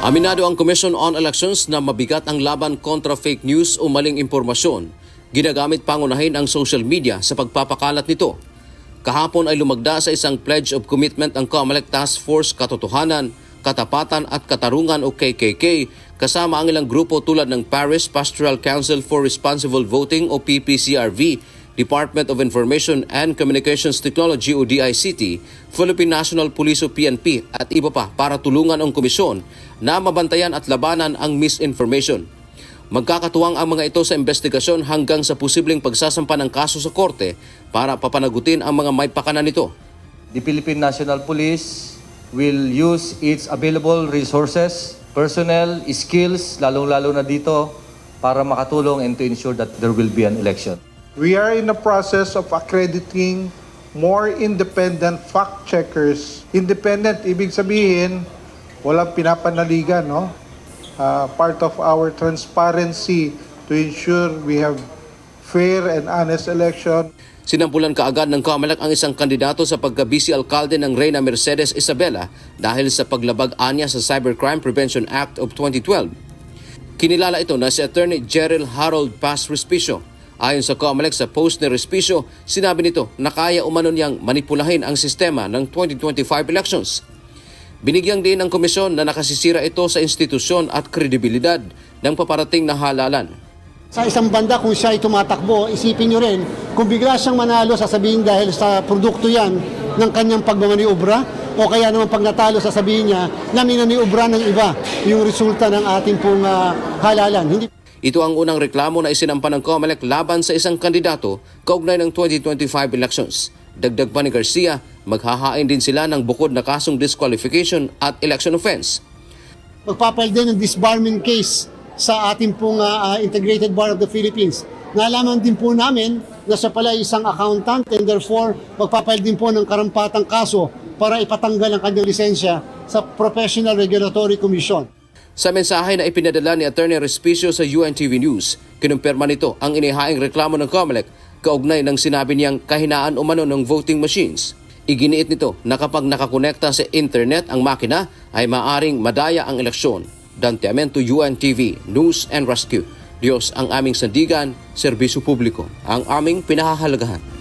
Aminado ang Commission on Elections na mabigat ang laban kontra fake news o maling impormasyon. Ginagamit pangunahin ang social media sa pagpapakalat nito. Kahapon ay lumagda sa isang pledge of commitment ang COMELEC Task Force Katotohanan, Katapatan at Katarungan o KKK kasama ang ilang grupo tulad ng Paris Pastoral Council for Responsible Voting o PPCRV, Department of Information and Communications Technology o DICT, Philippine National Police o PNP at iba pa para tulungan ang komisyon na mabantayan at labanan ang misinformation. Magkakatuwang ang mga ito sa investigasyon hanggang sa posibleng pagsasampa ng kaso sa korte para papanagutin ang mga may pakana nito. The Philippine National Police will use its available resources, personnel, skills, lalong-lalo na dito para makatulong and to ensure that there will be an election. We are in the process of accrediting more independent fact-checkers. Independent, ibig sabihin, walang pinapanaligan, no? Part of our transparency to ensure we have fair and honest election. Sinampulan kaagad ng COMELEC ang isang kandidato sa pagka-vice alkalde ng Reyna Mercedes Isabela dahil sa paglabag-anya sa Cybercrime Prevention Act of 2012. Kinilala ito na si Attorney Gerald Harold Paz Respicio. Ayon sa COMELEC sa post ni Respicio, sinabi nito na kaya umano niyang manipulahin ang sistema ng 2025 elections. Binigyang din ng komisyon na nakasisira ito sa institusyon at kredibilidad ng paparating na halalan. Sa isang banda, kung siya ay tumatakbo, isipin nyo rin, kung bigla siyang manalo, sasabihin dahil sa produkto yan ng kanyang pagmamaniobra, o kaya naman pag natalo, sasabihin niya na minaniobra ng iba yung resulta ng ating pong halalan. Ito ang unang reklamo na isinampa ng COMELEC laban sa isang kandidato kaugnay ng 2025 elections. Dagdag pa ni Garcia, maghahain din sila ng bukod na kasong disqualification at election offense. Magpapile din ng disbarment case sa ating pong Integrated Bar of the Philippines. Nalaman din po namin na siya pala isang accountant and therefore magpapile din po ng karampatang kaso para ipatanggal ang kanyang lisensya sa Professional Regulatory Commission. Sa mensahe na ipinadala ni Attorney Respicio sa UNTV News, kinumpirma nito ang inihaing reklamo ng COMELEC kaugnay ng sinabi niyang kahinaan umano ng voting machines. Iginiit nito na kapag nakakonekta sa internet ang makina ay maaring madaya ang eleksyon. Dante Amento, UNTV News and Rescue. Diyos ang aming sandigan, serbisyo publiko, ang aming pinahahalagahan.